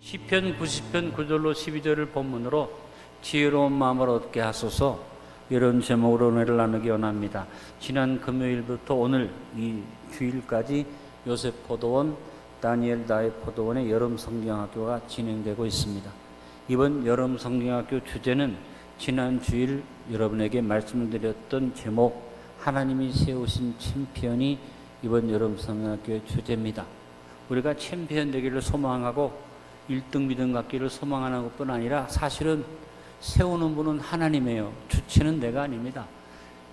시편 90편 9절로 12절을 본문으로 지혜로운 마음을 얻게 하소서, 이런 제목으로 은혜를 나누기 원합니다. 지난 금요일부터 오늘 이 주일까지 요셉 포도원, 다니엘 나의 포도원의 여름 성경학교가 진행되고 있습니다. 이번 여름 성경학교 주제는 지난 주일 여러분에게 말씀을 드렸던 제목, 하나님이 세우신 챔피언이 이번 여름 성경학교의 주제입니다. 우리가 챔피언 되기를 소망하고 1등 믿음 갖기를 소망하는 것뿐 아니라 사실은 세우는 분은 하나님이에요. 주체는 내가 아닙니다.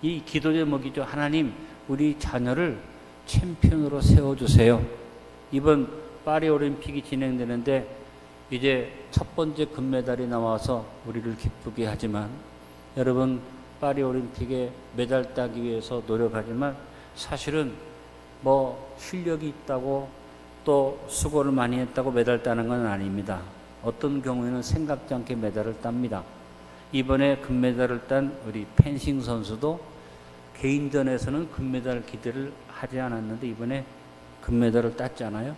이 기도 제목이죠. 하나님, 우리 자녀를 챔피언으로 세워주세요. 이번 파리 올림픽이 진행되는데 이제 첫 번째 금메달이 나와서 우리를 기쁘게 하지만, 여러분, 파리 올림픽에 메달 따기 위해서 노력하지만 사실은 실력이 있다고 또 수고를 많이 했다고 메달 따는 건 아닙니다. 어떤 경우에는 생각지 않게 메달을 tab니다. 이번에 금메달을 딴 우리 펜싱 선수도 개인전에서는 금메달 기대를 하지 않았는데 이번에 금메달을 땄잖아요.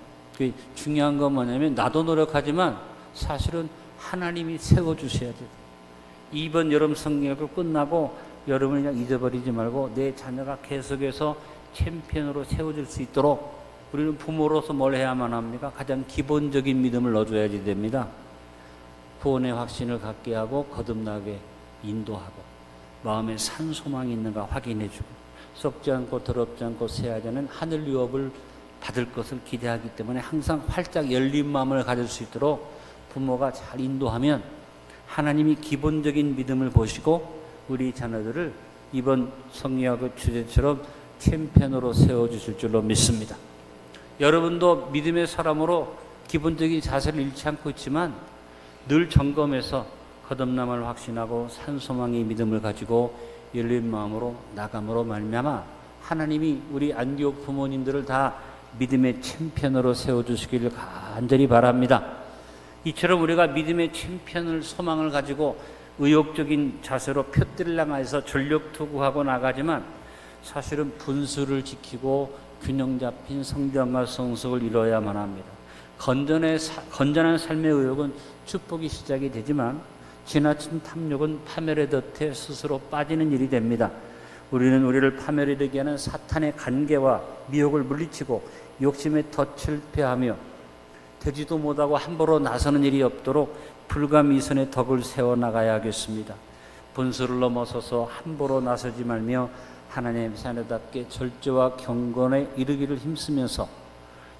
중요한 건 뭐냐면, 나도 노력하지만 사실은 하나님이 세워주셔야 돼요. 이번 여름 성경학교 끝나고 여러분이 그냥 잊어버리지 말고 내 자녀가 계속해서 챔피언으로 세워질 수 있도록 우리는 부모로서 뭘 해야만 합니까? 가장 기본적인 믿음을 넣어줘야지 됩니다. 구원의 확신을 갖게 하고 거듭나게 인도하고 마음에 산 소망이 있는가 확인해주고 썩지 않고 더럽지 않고 새하지 않은 하늘 유업을 받을 것을 기대하기 때문에 항상 활짝 열린 마음을 가질 수 있도록 부모가 잘 인도하면 하나님이 기본적인 믿음을 보시고 우리 자녀들을 이번 성경학교 주제처럼 챔피언으로 세워주실 줄로 믿습니다. 여러분도 믿음의 사람으로 기본적인 자세를 잃지 않고 있지만 늘 점검해서 거듭남을 확신하고 산소망의 믿음을 가지고 열린 마음으로 나감으로 말미암아 하나님이 우리 안디옥 부모님들을 다 믿음의 챔피언으로 세워주시기를 간절히 바랍니다. 이처럼 우리가 믿음의 챔피언을 소망을 가지고 의욕적인 자세로 표대를 향해서 전력 투구하고 나가지만 사실은 분수를 지키고 균형 잡힌 성장과 성숙을 이뤄야만 합니다. 건전한 삶의 의욕은 축복이 시작이 되지만 지나친 탐욕은 파멸의 덫에 스스로 빠지는 일이 됩니다. 우리는 우리를 파멸이 되게 하는 사탄의 간계와 미혹을 물리치고 욕심의 덫을 폐하며 되지도 못하고 함부로 나서는 일이 없도록 불가미선의 덕을 세워나가야 하겠습니다. 분수를 넘어서서 함부로 나서지 말며 하나님의 자녀답게 절제와 경건에 이르기를 힘쓰면서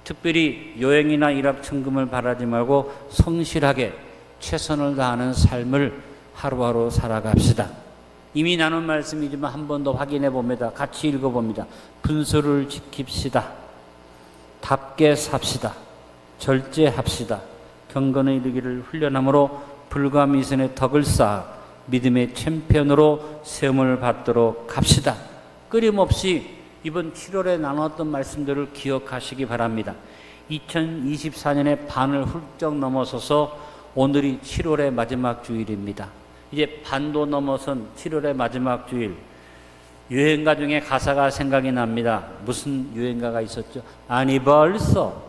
특별히 여행이나 일확천금을 바라지 말고 성실하게 최선을 다하는 삶을 하루하루 살아갑시다. 이미 나눈 말씀이지만 한 번 더 확인해 봅니다. 같이 읽어봅니다. 분수를 지킵시다. 답게 삽시다. 절제합시다. 경건에 이르기를 훈련함으로 불가미선의 덕을 쌓아 믿음의 챔피언으로 세움을 받도록 합시다. 끊임없이 이번 7월에 나눴던 말씀들을 기억하시기 바랍니다. 2024년의 반을 훌쩍 넘어서서 오늘이 7월의 마지막 주일입니다. 이제 반도 넘어선 7월의 마지막 주일, 유행가 중에 가사가 생각이 납니다. 무슨 유행가가 있었죠? 아니 벌써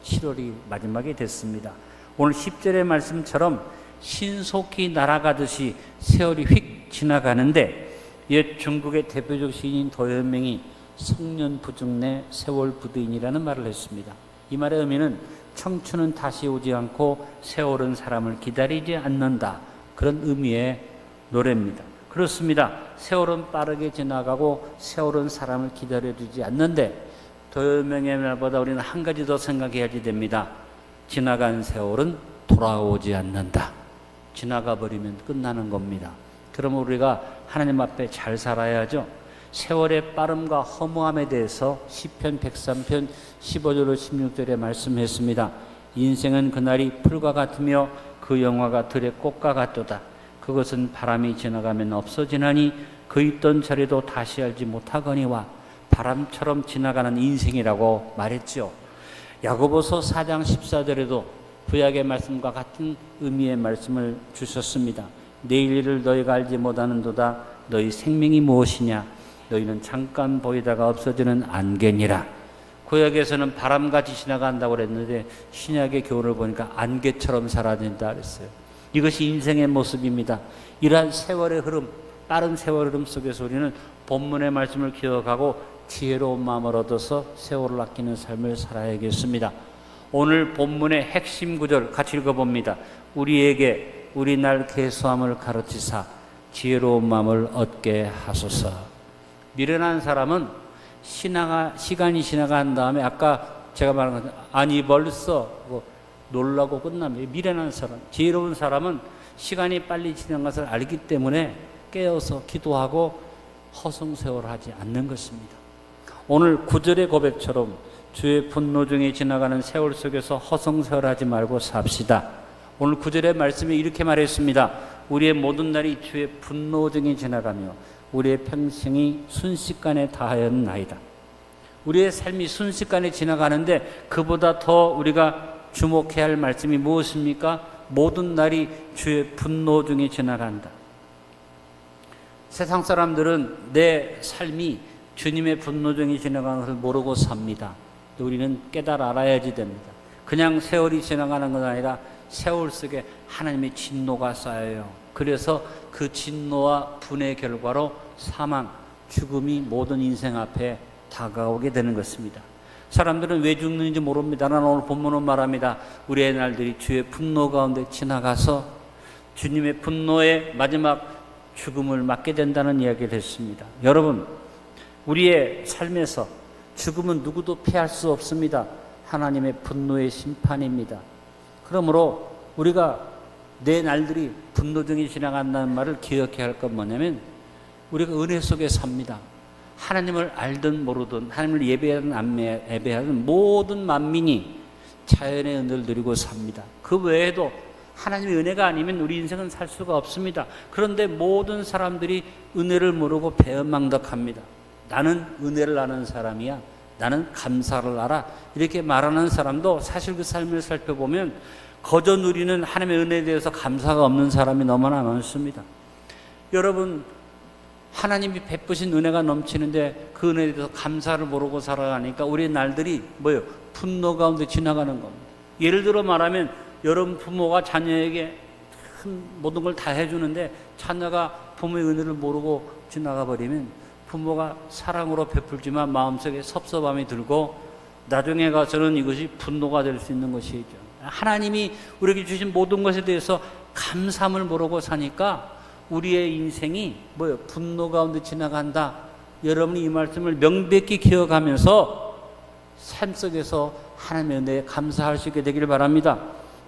7월이 마지막이 됐습니다. 오늘 10절의 말씀처럼 신속히 날아가듯이 세월이 휙 지나가는데 옛 중국의 대표적 시인인 도연명이 성년부중내 세월부두인이라는 말을 했습니다. 이 말의 의미는 청춘은 다시 오지 않고 세월은 사람을 기다리지 않는다, 그런 의미의 노래입니다. 그렇습니다. 세월은 빠르게 지나가고 세월은 사람을 기다려주지 않는데 도연명의 말보다 우리는 한 가지 더 생각해야지 됩니다. 지나간 세월은 돌아오지 않는다. 지나가 버리면 끝나는 겁니다. 그러면 우리가 하나님 앞에 잘 살아야죠. 세월의 빠름과 허무함에 대해서 시편 103편 15절로 16절에 말씀했습니다. 인생은 그날이 풀과 같으며 그 영화가 들의 꽃과 같도다. 그것은 바람이 지나가면 없어지나니 그 있던 자리도 다시 알지 못하거니와 바람처럼 지나가는 인생이라고 말했죠. 야고보서 4장 14절에도 구약의 말씀과 같은 의미의 말씀을 주셨습니다. 내일 일을 너희가 알지 못하는도다. 너희 생명이 무엇이냐? 너희는 잠깐 보이다가 없어지는 안개니라. 구약에서는 바람같이 지나간다고 그랬는데 신약의 교훈을 보니까 안개처럼 사라진다 그랬어요. 이것이 인생의 모습입니다. 이러한 세월의 흐름, 빠른 세월의 흐름 속에서 우리는 본문의 말씀을 기억하고 지혜로운 마음을 얻어서 세월을 아끼는 삶을 살아야겠습니다. 오늘 본문의 핵심 구절 같이 읽어봅니다. 우리에게 우리 날 계수함을 가르치사 지혜로운 마음을 얻게 하소서. 미련한 사람은 시간이 지나간 다음에 아까 제가 말한 것 아니 벌써 놀라고 끝납니다. 미련한 사람. 지혜로운 사람은 시간이 빨리 지난 것을 알기 때문에 깨어서 기도하고 허송세월을 하지 않는 것입니다. 오늘 구절의 고백처럼 주의 분노 중에 지나가는 세월 속에서 허송세월하지 말고 삽시다. 오늘 구절의 말씀이 이렇게 말했습니다. 우리의 모든 날이 주의 분노 중에 지나가며 우리의 평생이 순식간에 다하였나이다. 우리의 삶이 순식간에 지나가는데 그보다 더 우리가 주목해야 할 말씀이 무엇입니까? 모든 날이 주의 분노 중에 지나간다. 세상 사람들은 내 삶이 주님의 분노 중에 지나가는 것을 모르고 삽니다. 우리는 깨달아 알아야지 됩니다. 그냥 세월이 지나가는 건 아니라 세월 속에 하나님의 진노가 쌓여요. 그래서 그 진노와 분의 결과로 사망, 죽음이 모든 인생 앞에 다가오게 되는 것입니다. 사람들은 왜 죽는지 모릅니다. 나는 오늘 본문은 말합니다. 우리의 날들이 주의 분노 가운데 지나가서 주님의 분노의 마지막 죽음을 맞게 된다는 이야기를 했습니다. 여러분, 우리의 삶에서 죽음은 누구도 피할 수 없습니다. 하나님의 분노의 심판입니다. 그러므로 우리가 내 날들이 분노 중에 지나간다는 말을 기억해야 할 건 뭐냐면 우리가 은혜 속에 삽니다. 하나님을 알든 모르든 하나님을 예배하든 안 예배하든 모든 만민이 자연의 은혜를 누리고 삽니다. 그 외에도 하나님의 은혜가 아니면 우리 인생은 살 수가 없습니다. 그런데 모든 사람들이 은혜를 모르고 배은망덕합니다. 나는 은혜를 아는 사람이야. 나는 감사를 알아. 이렇게 말하는 사람도 사실 그 삶을 살펴보면 거저 누리는 하나님의 은혜에 대해서 감사가 없는 사람이 너무나 많습니다. 여러분, 하나님이 베푸신 은혜가 넘치는데 그 은혜에 대해서 감사를 모르고 살아가니까 우리의 날들이 뭐예요? 분노 가운데 지나가는 겁니다. 예를 들어 말하면 여러분 부모가 자녀에게 큰 모든 걸 다 해주는데 자녀가 부모의 은혜를 모르고 지나가 버리면 부모가 사랑으로 베풀지만 마음속에 섭섭함이 들고 나중에 가서는 이것이 분노가 될 수 있는 것이죠. 하나님이 우리에게 주신 모든 것에 대해서 감사함을 모르고 사니까 우리의 인생이 뭐예요? 분노 가운데 지나간다. 여러분이 이 말씀을 명백히 기억하면서 삶 속에서 하나님의 은혜에 감사할 수 있게 되기를 바랍니다.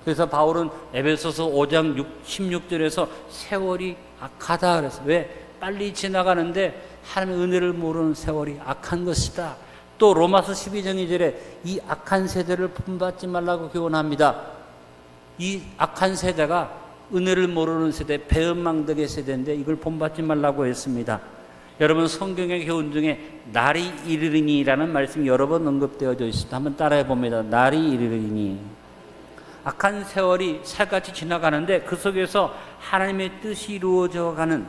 그래서 바울은 에베소서 5장 16절에서 세월이 악하다 그래서 왜? 빨리 지나가는데 하나님의 은혜를 모르는 세월이 악한 것이다. 또 로마서 12장 2절에 이 악한 세대를 본받지 말라고 교훈합니다. 이 악한 세대가 은혜를 모르는 세대, 배은망덕의 세대인데 이걸 본받지 말라고 했습니다. 여러분 성경의 교훈 중에 날이 이르리니라는 말씀이 여러 번 언급되어져 있습니다. 한번 따라해 봅니다. 날이 이르리니. 악한 세월이 살같이 지나가는데 그 속에서 하나님의 뜻이 이루어져가는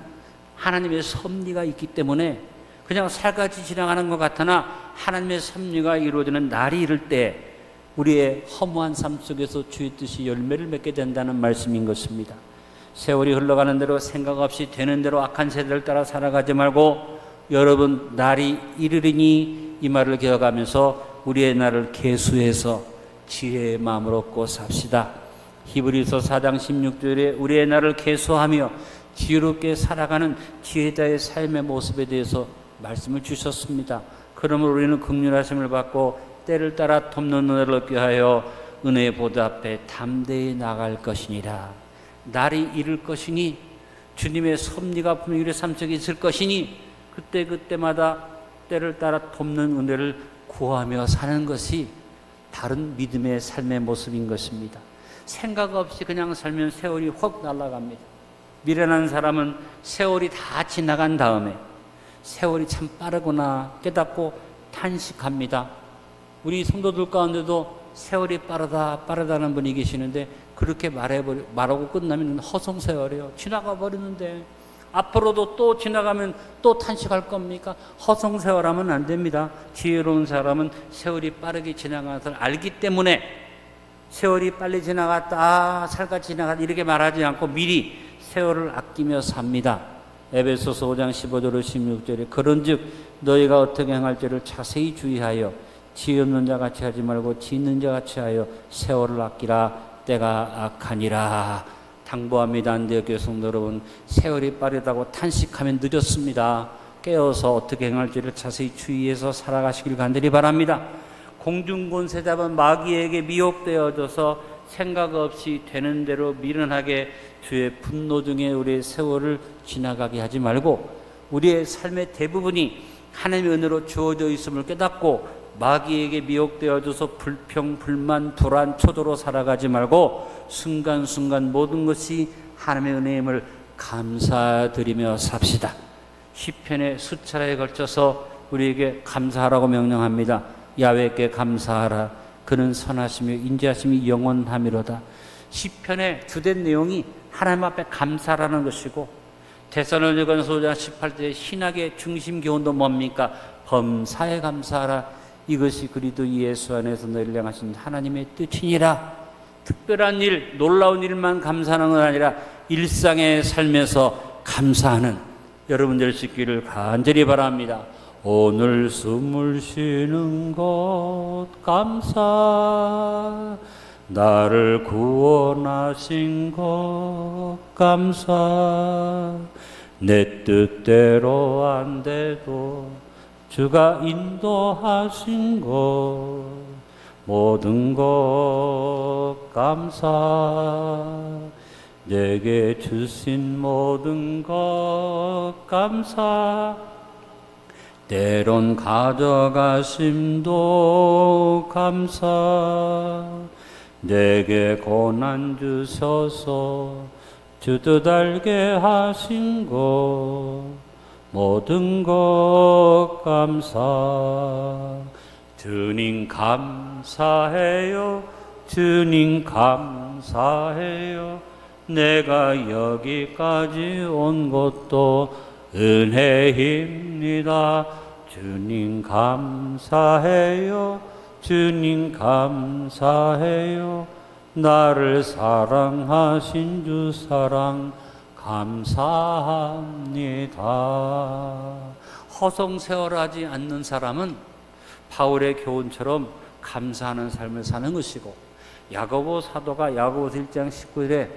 하나님의 섭리가 있기 때문에 그냥 살같이 지나가는 것 같으나 하나님의 섭리가 이루어지는 날이 이를 때 우리의 허무한 삶 속에서 주의 뜻이 열매를 맺게 된다는 말씀인 것입니다. 세월이 흘러가는 대로 생각 없이 되는 대로 악한 세대를 따라 살아가지 말고 여러분 날이 이르리니 이 말을 기억하면서 우리의 날을 계수해서 지혜의 마음을 얻고 삽시다. 히브리서 4장 16절에 우리의 날을 계수하며 지혜롭게 살아가는 지혜자의 삶의 모습에 대해서 말씀을 주셨습니다. 그러므로 우리는 긍휼하심을 받고 때를 따라 돕는 은혜를 얻게 하여 은혜의 보좌 앞에 담대히 나갈 것이니라. 날이 이를 것이니 주님의 섭리가 분명히 우리 삶 속에 있을 것이니 그때마다 때를 따라 돕는 은혜를 구하며 사는 것이 다른 믿음의 삶의 모습인 것입니다. 생각 없이 그냥 살면 세월이 확 날아갑니다. 미련한 사람은 세월이 다 지나간 다음에 세월이 참 빠르구나 깨닫고 탄식합니다. 우리 성도들 가운데도 세월이 빠르다는 분이 계시는데 그렇게 말하고 끝나면 허송세월이에요. 지나가 버리는데 앞으로도 또 지나가면 또 탄식할 겁니까? 허송세월하면 안 됩니다. 지혜로운 사람은 세월이 빠르게 지나가는 것을 알기 때문에 세월이 빨리 지나갔다, 살같이 지나갔다 이렇게 말하지 않고 미리 세월을 아끼며 삽니다. 에베소서 5장 15절로 16절에 그런즉 너희가 어떻게 행할지를 자세히 주의하여 지혜 없는 자같이 하지 말고 지혜 있는 자같이 하여 세월을 아끼라. 때가 악하니라. 당부합니다. 안디옥교회 성도 여러분, 세월이 빠르다고 탄식하면 늦었습니다. 깨어서 어떻게 행할지를 자세히 주의해서 살아가시길 간절히 바랍니다. 공중권세 잡은 마귀에게 미혹되어져서 생각 없이 되는 대로 미련하게 주의 분노 중에 우리의 세월을 지나가게 하지 말고 우리의 삶의 대부분이 하나님의 은혜로 주어져 있음을 깨닫고 마귀에게 미혹되어져서 불평, 불만, 불안, 초조로 살아가지 말고 순간순간 모든 것이 하나님의 은혜임을 감사드리며 삽시다. 시편의 수차례에 걸쳐서 우리에게 감사하라고 명령합니다. 야훼께 감사하라. 그는 선하시며 인자하심이 영원하미로다. 시편의 주된 내용이 하나님 앞에 감사라는 것이고 데살로니가서 5장 18절의 신학의 중심 교훈도 뭡니까? 범사에 감사하라. 이것이 그리스도 예수 안에서 너희를 향하신 하나님의 뜻이니라. 특별한 일, 놀라운 일만 감사하는 건 아니라 일상의 삶에서 감사하는 여러분 될 수 있기를 간절히 바랍니다. 오늘 숨을 쉬는 것 감사, 나를 구원하신 것 감사, 내 뜻대로 안 돼도 주가 인도하신 것 모든 것 감사, 내게 주신 모든 것 감사, 때론 가져가심도 감사, 내게 고난 주셔서 주뜻 알게 하신 것 모든 것 감사. 주님 감사해요. 주님 감사해요. 내가 여기까지 온 것도 은혜입니다. 주님 감사해요. 주님 감사해요. 나를 사랑하신 주 사랑 감사합니다. 허송세월하지 않는 사람은 바울의 교훈처럼 감사하는 삶을 사는 것이고, 야고보 사도가 야고보서 1장 19절에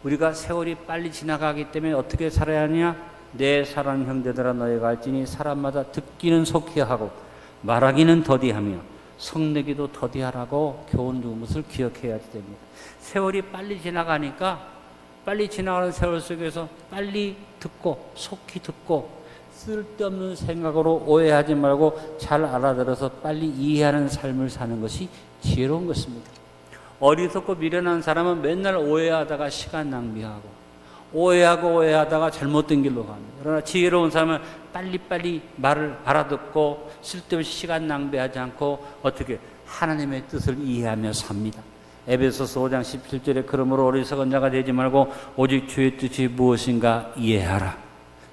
우리가 세월이 빨리 지나가기 때문에 어떻게 살아야 하냐? 내 사랑 형제들아 너희가 알지니 사람마다 듣기는 속히 하고 말하기는 더디하며 성내기도 더디하라고 교훈 준 것을 기억해야 됩니다. 세월이 빨리 지나가니까 빨리 지나가는 세월 속에서 빨리 듣고 속히 듣고 쓸데없는 생각으로 오해하지 말고 잘 알아들어서 빨리 이해하는 삶을 사는 것이 지혜로운 것입니다. 어리석고 미련한 사람은 맨날 오해하다가 시간 낭비하고 오해하다가 잘못된 길로 갑니다. 그러나 지혜로운 사람은 빨리빨리 말을 알아듣고 쓸데없이 시간 낭비하지 않고 어떻게 하나님의 뜻을 이해하며 삽니다. 에베소서 5장 17절에 그러므로 어리석은 자가 되지 말고 오직 주의 뜻이 무엇인가 이해하라.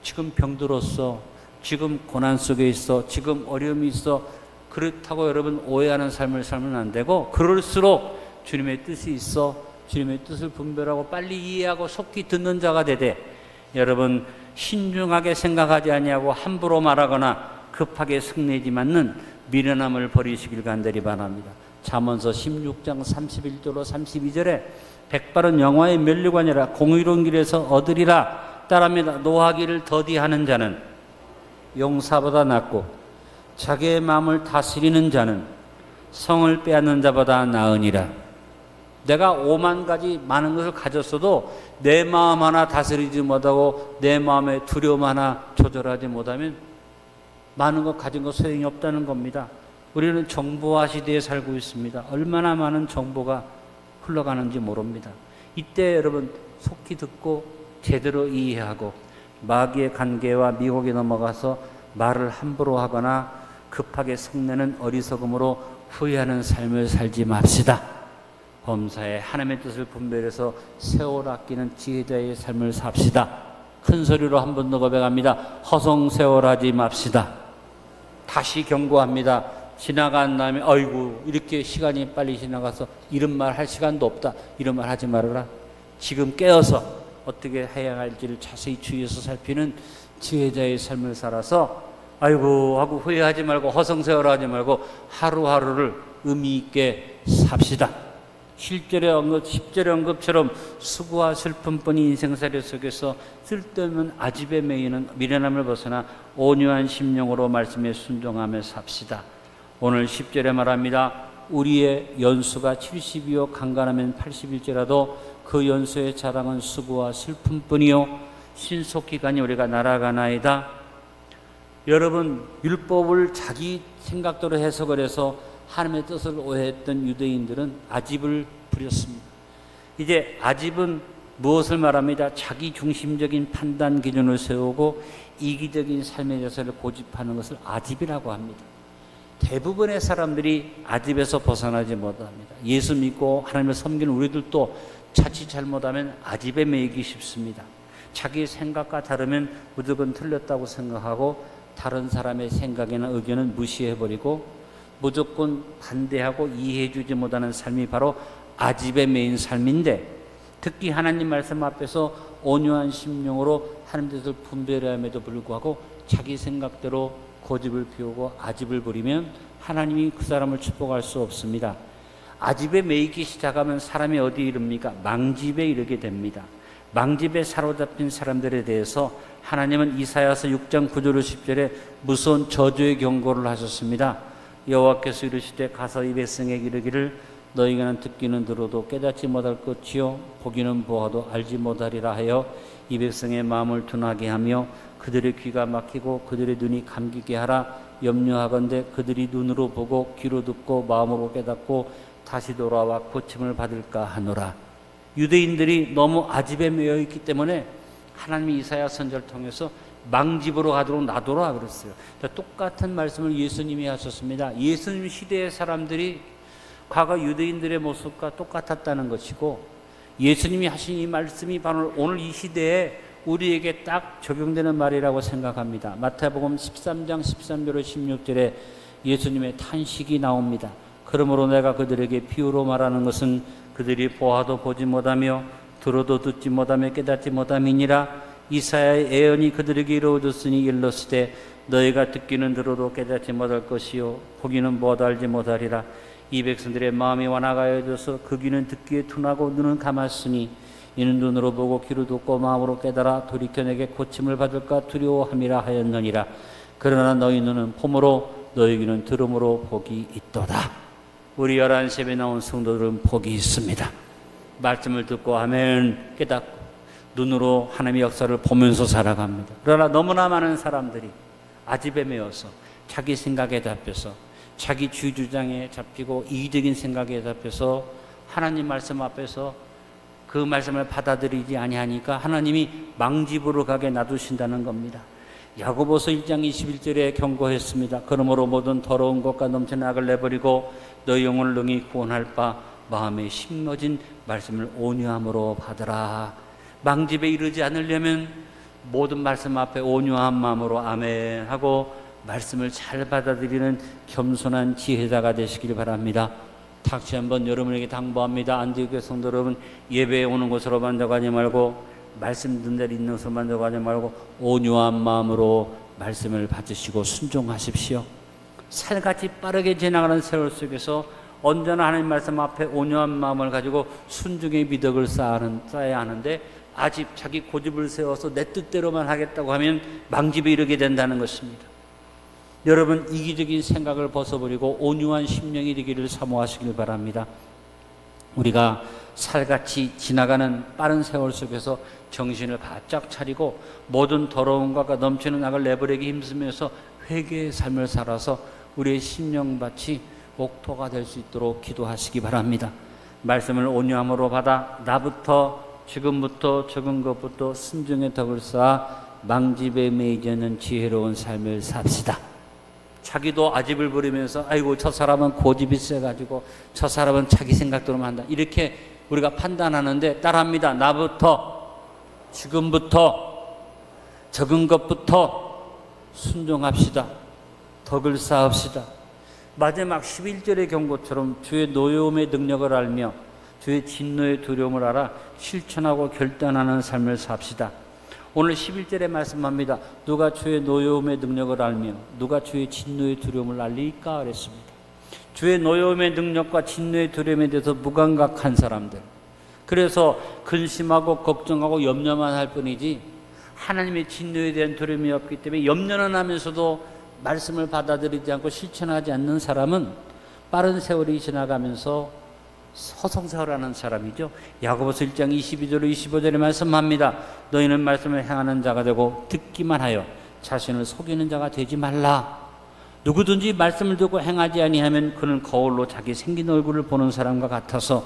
지금 병들었어. 지금 고난 속에 있어. 지금 어려움이 있어. 그렇다고 여러분 오해하는 삶을 살면 안 되고, 그럴수록 주님의 뜻이 있어. 주님의 뜻을 분별하고 빨리 이해하고 속히 듣는 자가 되되, 여러분 신중하게 생각하지 아니하고 함부로 말하거나 급하게 성내지 않는 미련함을 버리시길 간절히 바랍니다. 잠언서 16장 31절로 32절에 백발은 영화의 면류관이라 공의로운 길에서 얻으리라. 따라합니다. 노하기를 더디하는 자는 용사보다 낫고 자기의 마음을 다스리는 자는 성을 빼앗는 자보다 나으니라. 내가 5만 가지 많은 것을 가졌어도 내 마음 하나 다스리지 못하고 내 마음의 두려움 하나 조절하지 못하면 많은 것 가진 거 소용이 없다는 겁니다. 우리는 정보화 시대에 살고 있습니다. 얼마나 많은 정보가 흘러가는지 모릅니다. 이때 여러분 속히 듣고 제대로 이해하고 마귀의 관계와 미혹에 넘어가서 말을 함부로 하거나 급하게 성내는 어리석음으로 후회하는 삶을 살지 맙시다. 범사에 하나님의 뜻을 분별해서 세월 아끼는 지혜자의 삶을 삽시다. 큰 소리로 한 번 더 고백합니다. 허송세월하지 맙시다. 다시 경고합니다. 지나간 다음에 아이고 이렇게 시간이 빨리 지나가서 이런 말 할 시간도 없다. 이런 말 하지 말아라. 지금 깨어서 어떻게 해야 할지를 자세히 주의해서 살피는 지혜자의 삶을 살아서 아이고 하고 후회하지 말고 허송세월하지 말고 하루하루를 의미 있게 삽시다. 10절의 언급처럼 수고와 슬픔뿐이 인생살이 속에서 쓸데없는 아집에 매이는 미련함을 벗어나 온유한 심령으로 말씀에 순종하며 삽시다. 오늘 10절에 말합니다. 우리의 연수가 70이요 강간하면 80일째라도 그 연수의 자랑은 수고와 슬픔뿐이요 신속기간이 우리가 날아가나이다. 여러분, 율법을 자기 생각대로 해석을 해서 하나님의 뜻을 오해했던 유대인들은 아집을 부렸습니다. 이제 아집은 무엇을 말합니다? 자기 중심적인 판단 기준을 세우고 이기적인 삶의 자세를 고집하는 것을 아집이라고 합니다. 대부분의 사람들이 아집에서 벗어나지 못합니다. 예수 믿고 하나님을 섬기는 우리들도 자칫 잘못하면 아집에 매이기 쉽습니다. 자기 생각과 다르면 무조건 틀렸다고 생각하고 다른 사람의 생각이나 의견은 무시해버리고 무조건 반대하고 이해해주지 못하는 삶이 바로 아집에 매인 삶인데, 특히 하나님 말씀 앞에서 온유한 심령으로 하나님 뜻을 분별함에도 불구하고 자기 생각대로 고집을 피우고 아집을 부리면 하나님이 그 사람을 축복할 수 없습니다. 아집에 매이기 시작하면 사람이 어디에 이릅니까? 망집에 이르게 됩니다. 망집에 사로잡힌 사람들에 대해서 하나님은 이사야서 6장 9절 10절에 무서운 저주의 경고를 하셨습니다. 여호와께서 이르시되 가서 이 백성에게 이르기를 너희가는 듣기는 들어도 깨닫지 못할 것이요 보기는 보아도 알지 못하리라 하여 이 백성의 마음을 둔하게 하며 그들의 귀가 막히고 그들의 눈이 감기게 하라. 염려하건대 그들이 눈으로 보고 귀로 듣고 마음으로 깨닫고 다시 돌아와 고침을 받을까 하노라. 유대인들이 너무 아집에 매여 있기 때문에 하나님이 이사야 선지자를 통해서 망집으로 가도록 놔둬라 그랬어요. 똑같은 말씀을 예수님이 하셨습니다. 예수님 시대의 사람들이 과거 유대인들의 모습과 똑같았다는 것이고, 예수님이 하신 이 말씀이 바로 오늘 이 시대에 우리에게 딱 적용되는 말이라고 생각합니다. 마태복음 13장 13절로 16절에 예수님의 탄식이 나옵니다. 그러므로 내가 그들에게 비유로 말하는 것은 그들이 보아도 보지 못하며 들어도 듣지 못하며 깨닫지 못함이니라. 이사야의 예언이 그들에게 이루어졌으니 일렀으되 너희가 듣기는 들어도 깨닫지 못할 것이요 보기는 보아도 알지 못하리라. 이 백성들의 마음이 완화가여져서 그 귀는 듣기에 둔하고 눈은 감았으니 이는 눈으로 보고 귀로 듣고 마음으로 깨달아 돌이켜 내게 고침을 받을까 두려워함이라 하였느니라. 그러나 너희 눈은 봄으로 너희 귀는 들음으로 복이 있도다. 우리 11시에 나온 성도들은 복이 있습니다. 말씀을 듣고 하면 깨닫고 눈으로 하나님의 역사를 보면서 살아갑니다. 그러나 너무나 많은 사람들이 아집에 매여서 자기 생각에 잡혀서 자기 주주장에 잡히고 이기적인 생각에 잡혀서 하나님 말씀 앞에서 그 말씀을 받아들이지 아니하니까 하나님이 망집으로 가게 놔두신다는 겁니다. 야고보서 1장 21절에 경고했습니다. 그러므로 모든 더러운 것과 넘치는 악을 내버리고 너희 영혼을 능히 구원할 바 마음에 심어진 말씀을 온유함으로 받으라. 망집에 이르지 않으려면 모든 말씀 앞에 온유한 마음으로 아멘 하고 말씀을 잘 받아들이는 겸손한 지혜자가 되시길 바랍니다. 다시 한번 여러분에게 당부합니다. 안디옥교회 성도 여러분, 예배에 오는 곳으로만 들어가지 말고 말씀 듣는 데 있는 곳으로만 들어가지 말고 온유한 마음으로 말씀을 받으시고 순종하십시오. 살같이 빠르게 지나가는 세월 속에서 언제나 하나님 말씀 앞에 온유한 마음을 가지고 순종의 미덕을 쌓아야 하는데, 아직 자기 고집을 세워서 내 뜻대로만 하겠다고 하면 망집에 이르게 된다는 것입니다. 여러분, 이기적인 생각을 벗어버리고 온유한 심령이 되기를 사모하시길 바랍니다. 우리가 살같이 지나가는 빠른 세월 속에서 정신을 바짝 차리고 모든 더러운 것과 넘치는 악을 내버리기 힘쓰면서 회개의 삶을 살아서 우리의 심령밭이 옥토가 될 수 있도록 기도하시기 바랍니다. 말씀을 온유함으로 받아 나부터 지금부터 적은 것부터 순종의 덕을 쌓아 망집에 매이지 않는 지혜로운 삶을 삽시다. 자기도 아집을 부리면서 아이고 저 사람은 고집이 세가지고 저 사람은 자기 생각대로만 한다, 이렇게 우리가 판단하는데 따라합니다. 나부터 지금부터 적은 것부터 순종합시다. 덕을 쌓읍시다. 마지막 11절의 경고처럼 주의 노여움의 능력을 알며 주의 진노의 두려움을 알아 실천하고 결단하는 삶을 삽시다. 오늘 11절에 말씀합니다. 누가 주의 노여움의 능력을 알며 누가 주의 진노의 두려움을 알리까 그랬습니다. 주의 노여움의 능력과 진노의 두려움에 대해서 무감각한 사람들, 그래서 근심하고 걱정하고 염려만 할 뿐이지 하나님의 진노에 대한 두려움이 없기 때문에 염려는 하면서도 말씀을 받아들이지 않고 실천하지 않는 사람은 빠른 세월이 지나가면서 허송세월하는 사람이죠. 야고보서 1장 22절 25절에 말씀합니다. 너희는 말씀을 행하는 자가 되고 듣기만 하여 자신을 속이는 자가 되지 말라. 누구든지 말씀을 듣고 행하지 아니하면 그는 거울로 자기 생긴 얼굴을 보는 사람과 같아서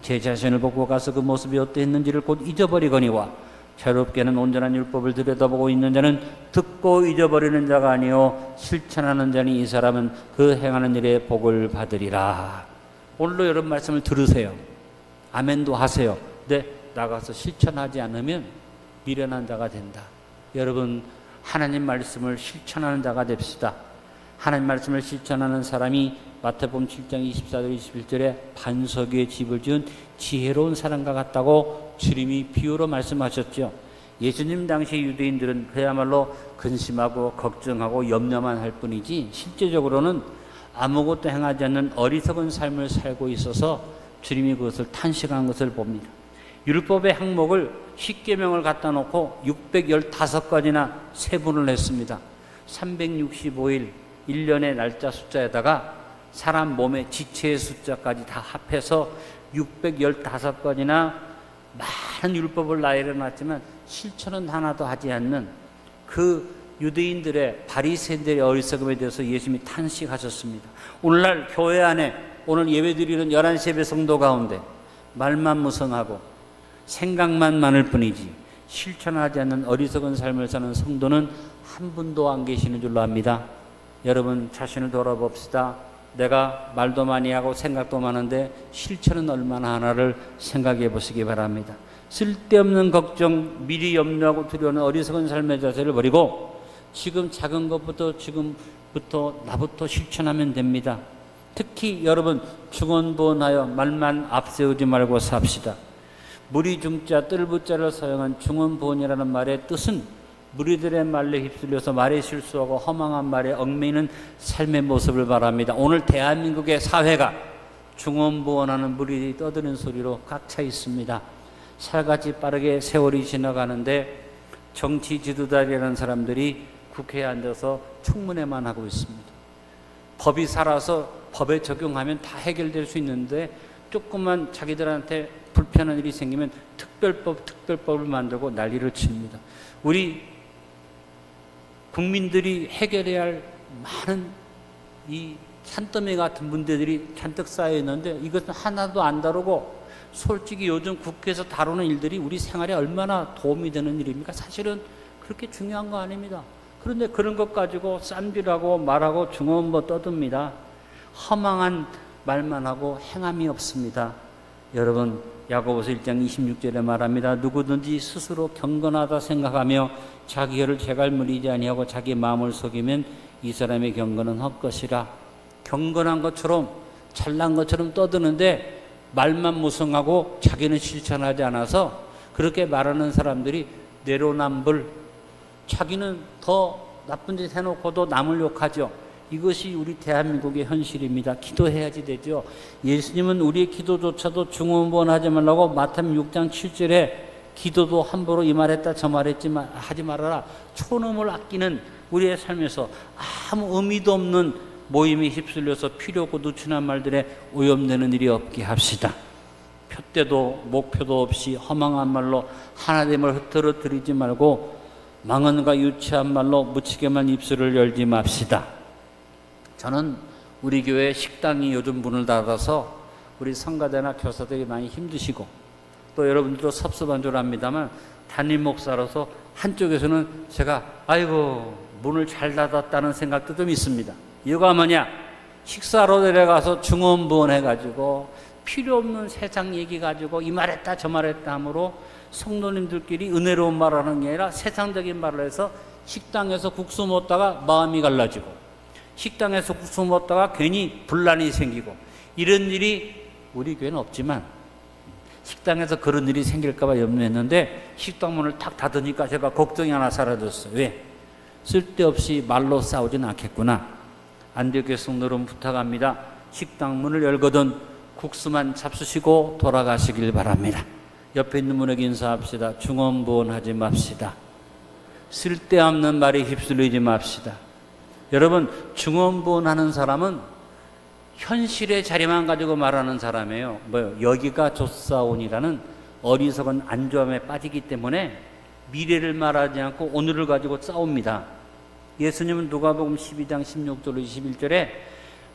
제 자신을 보고 가서 그 모습이 어떠했는지를 곧 잊어버리거니와 자유롭게는 온전한 율법을 들여다보고 있는 자는 듣고 잊어버리는 자가 아니요 실천하는 자니 이 사람은 그 행하는 일에 복을 받으리라. 오늘도 이런 말씀을 들으세요. 아멘도 하세요. 근데 나가서 실천하지 않으면 미련한 자가 된다. 여러분, 하나님 말씀을 실천하는 자가 됩시다. 하나님 말씀을 실천하는 사람이 마태복음 7장 24절 21절에 반석 위에 집을 지은 지혜로운 사람과 같다고 주님이 비유로 말씀하셨죠. 예수님 당시 유대인들은 그야말로 근심하고 걱정하고 염려만 할 뿐이지 실제적으로는 아무것도 행하지 않는 어리석은 삶을 살고 있어서 주님이 그것을 탄식한 것을 봅니다. 율법의 항목을 10계명을 갖다 놓고 615가지나 세분을 했습니다. 365일 1년의 날짜 숫자에다가 사람 몸의 지체의 숫자까지 다 합해서 615가지나 많은 율법을 나열해놨지만 실천은 하나도 하지 않는 그 유대인들의 바리새인들의 어리석음에 대해서 예수님이 탄식하셨습니다. 오늘날 교회 안에 오늘 예배드리는 11시 예배 성도 가운데 말만 무성하고 생각만 많을 뿐이지 실천하지 않는 어리석은 삶을 사는 성도는 한 분도 안 계시는 줄로 압니다. 여러분 자신을 돌아봅시다. 내가 말도 많이 하고 생각도 많은데 실천은 얼마나 하나를 생각해 보시기 바랍니다. 쓸데없는 걱정, 미리 염려하고 두려워하는 어리석은 삶의 자세를 버리고 지금 작은 것부터 지금부터 나부터 실천하면 됩니다. 특히 여러분 중언부언하여 말만 앞세우지 말고 삽시다. 무리중자 뜰부자를 사용한 중언부언이라는 말의 뜻은 무리들의 말에 휩쓸려서 말에 실수하고 허망한 말에 얽매이는 삶의 모습을 말합니다. 오늘 대한민국의 사회가 중언부언하는 무리들이 떠드는 소리로 꽉 차 있습니다. 살같이 빠르게 세월이 지나가는데 정치 지도자라는 사람들이 국회에 앉아서 청문회만 하고 있습니다. 법이 살아서 법에 적용하면 다 해결될 수 있는데 조금만 자기들한테 불편한 일이 생기면 특별법을 만들고 난리를 칩니다. 우리 국민들이 해결해야 할 많은 이 산더미 같은 문제들이 잔뜩 쌓여 있는데 이것은 하나도 안 다루고 솔직히 요즘 국회에서 다루는 일들이 우리 생활에 얼마나 도움이 되는 일입니까? 사실은 그렇게 중요한 거 아닙니다. 그런데 그런 것 가지고 쌈질하고 말하고 중언부 떠듭니다. 허망한 말만 하고 행함이 없습니다. 여러분 야고보서 1장 26절에 말합니다. 누구든지 스스로 경건하다 생각하며 자기 혀를 재갈무리지 아니하고 자기 마음을 속이면 이 사람의 경건은 헛것이라. 경건한 것처럼 잘난 것처럼 떠드는데 말만 무성하고 자기는 실천하지 않아서 그렇게 말하는 사람들이 내로남불, 자기는 더 나쁜 짓 해놓고도 남을 욕하죠. 이것이 우리 대한민국의 현실입니다. 기도해야지 되죠. 예수님은 우리의 기도조차도 중언부언하지 말라고 마태복음 6장 7절에 기도도 함부로 이 말했다 저 말했지만 하지 말아라. 촌음을 아끼는 우리의 삶에서 아무 의미도 없는 모임에 휩쓸려서 필요없고 누추한 말들에 오염되는 일이 없게 합시다. 표대도 목표도 없이 허망한 말로 하나님을 흐트러뜨리지 말고 망언과 유치한 말로 무치게만 입술을 열지 맙시다. 저는 우리 교회 식당이 요즘 문을 닫아서 우리 성가대나 교사들이 많이 힘드시고 또 여러분들도 섭섭한 줄 압니다만 담임 목사로서 한쪽에서는 제가 아이고 문을 잘 닫았다는 생각도 좀 있습니다. 이유가 뭐냐? 식사로 내려가서 중언부언 해가지고 필요 없는 세상 얘기 가지고 이 말했다 저 말했다 함으로 성도님들끼리 은혜로운 말하는 게 아니라 세상적인 말을 해서 식당에서 국수 먹다가 마음이 갈라지고 식당에서 국수 먹다가 괜히 분란이 생기고 이런 일이 우리 교회는 없지만 식당에서 그런 일이 생길까 봐 염려했는데 식당 문을 탁 닫으니까 제가 걱정이 하나 사라졌어요. 왜? 쓸데없이 말로 싸우진 않겠구나. 안디옥교회 성도 여러분 부탁합니다. 식당 문을 열거든 국수만 잡수시고 돌아가시길 바랍니다. 옆에 있는 분에게 인사합시다. 중언부언하지 맙시다. 쓸데없는 말에 휩쓸리지 맙시다. 여러분, 중언부언하는 사람은 현실의 자리만 가지고 말하는 사람이에요. 여기가 좋사오니라는 어리석은 안주함에 빠지기 때문에 미래를 말하지 않고 오늘을 가지고 싸웁니다. 예수님은 누가복음 12장 16절 21절에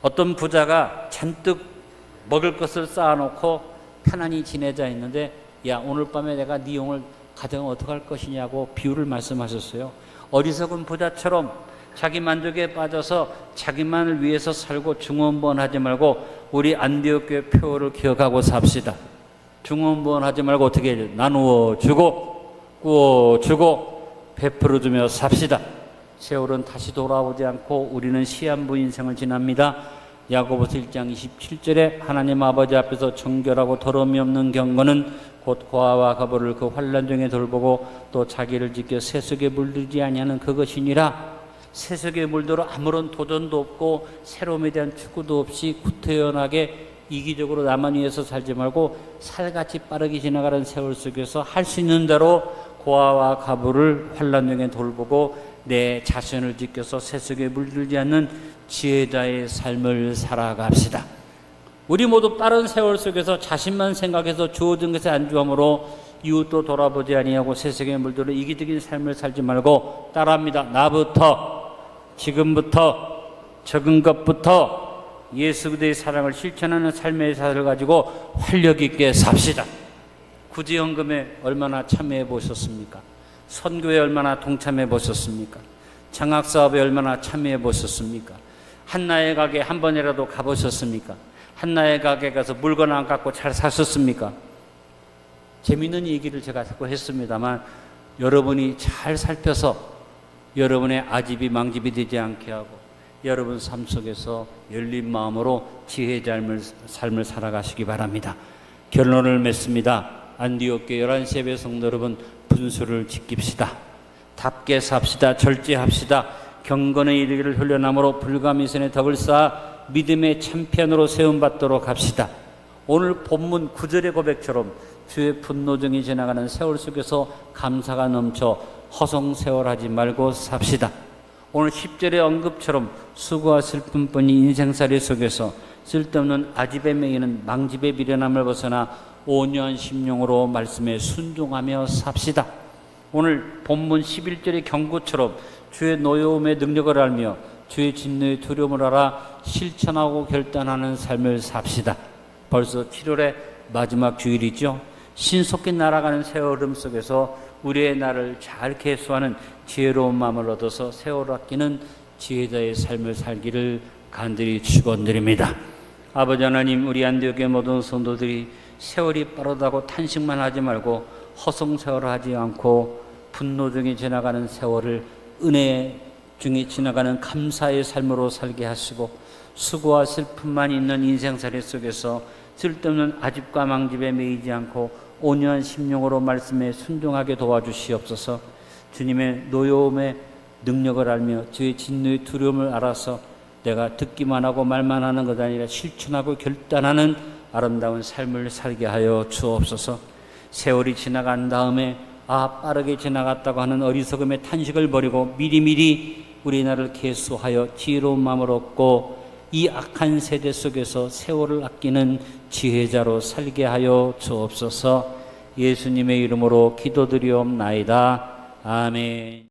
어떤 부자가 잔뜩 먹을 것을 쌓아놓고 편안히 지내자 했는데 야, 오늘 밤에 내가 네 용을 가정을 어떻게 할 것이냐고 비유를 말씀하셨어요. 어리석은 부자처럼 자기 만족에 빠져서 자기만을 위해서 살고 중언부언하지 말고 우리 안디옥교회 표어를 기억하고 삽시다. 중언부언하지 말고 어떻게 해요? 나누어 주고 꾸어 주고 베풀어 주며 삽시다. 세월은 다시 돌아오지 않고 우리는 시한부 인생을 지납니다. 야고보서 1장 27절에 하나님 아버지 앞에서 정결하고 더러움이 없는 경건은 곧 고아와 가부를 그 환난 중에 돌보고 또 자기를 지켜 세속에 물들지 아니하는 그것이니라. 세속에 물들어 아무런 도전도 없고 새로움에 대한 추구도 없이 구태연하게 이기적으로 나만 위해서 살지 말고 살같이 빠르게 지나가는 세월 속에서 할 수 있는 대로 고아와 가부를 환난 중에 돌보고 내 자신을 지켜서 세속에 물들지 않는 지혜자의 삶을 살아갑시다. 우리 모두 빠른 세월 속에서 자신만 생각해서 주어진 것에 안주함으로 이웃도 돌아보지 아니하고 세속에 물들어 이기적인 삶을 살지 말고 따라합니다. 나부터 지금부터 적은 것부터 예수 그리스도의 사랑을 실천하는 삶의 사를 가지고 활력 있게 삽시다. 구제연금에 얼마나 참여해 보셨습니까? 선교에 얼마나 동참해 보셨습니까? 장학사업에 얼마나 참여해 보셨습니까? 한나의 가게 한 번이라도 가보셨습니까? 한나의 가게 가서 물건 안 갖고 잘 사셨습니까? 재미있는 얘기를 제가 자꾸 했습니다만 여러분이 잘 살펴서 여러분의 아집이 망집이 되지 않게 하고 여러분 삶 속에서 열린 마음으로 지혜의 삶을 살아가시기 바랍니다. 결론을 맺습니다. 안디옥교회 11시 예배 성도 여러분, 분수를 지킵시다. 답게 삽시다. 절제합시다. 경건의 이르기를 훈련함으로 불가미선의 덕을 쌓아 믿음의 참편으로 세움받도록 합시다. 오늘 본문 9절의 고백처럼 주의 분노정이 지나가는 세월 속에서 감사가 넘쳐 허송세월하지 말고 삽시다. 오늘 10절의 언급처럼 수고와 슬픔뿐이 인생살이 속에서 쓸데없는 아집에 매이는 망집의 미련함을 벗어나 온유한 심령으로 말씀에 순종하며 삽시다. 오늘 본문 11절의 경고처럼 주의 노여움의 능력을 알며 주의 진노의 두려움을 알아 실천하고 결단하는 삶을 삽시다. 벌써 7월의 마지막 주일이죠. 신속히 날아가는 세월음 속에서 우리의 날을 잘 계수하는 지혜로운 마음을 얻어서 세월을 아끼는 지혜자의 삶을 살기를 간절히 축원드립니다. 아버지 하나님, 우리 안디옥의 모든 성도들이 세월이 빠르다고 탄식만 하지 말고 허송세월을 하지 않고 분노 중에 지나가는 세월을 은혜 중에 지나가는 감사의 삶으로 살게 하시고 수고와 슬픔만 있는 인생살이 속에서 쓸데없는 아집과 망집에 매이지 않고 온유한 심령으로 말씀에 순종하게 도와주시옵소서. 주님의 노여움의 능력을 알며 주의 진노의 두려움을 알아서 내가 듣기만 하고 말만 하는 것 아니라 실천하고 결단하는 아름다운 삶을 살게 하여 주옵소서. 세월이 지나간 다음에 빠르게 지나갔다고 하는 어리석음의 탄식을 버리고 미리미리 우리 나라를 계수하여 지혜로운 마음을 얻고 이 악한 세대 속에서 세월을 아끼는 지혜자로 살게 하여 주옵소서. 예수님의 이름으로 기도드리옵나이다. 아멘.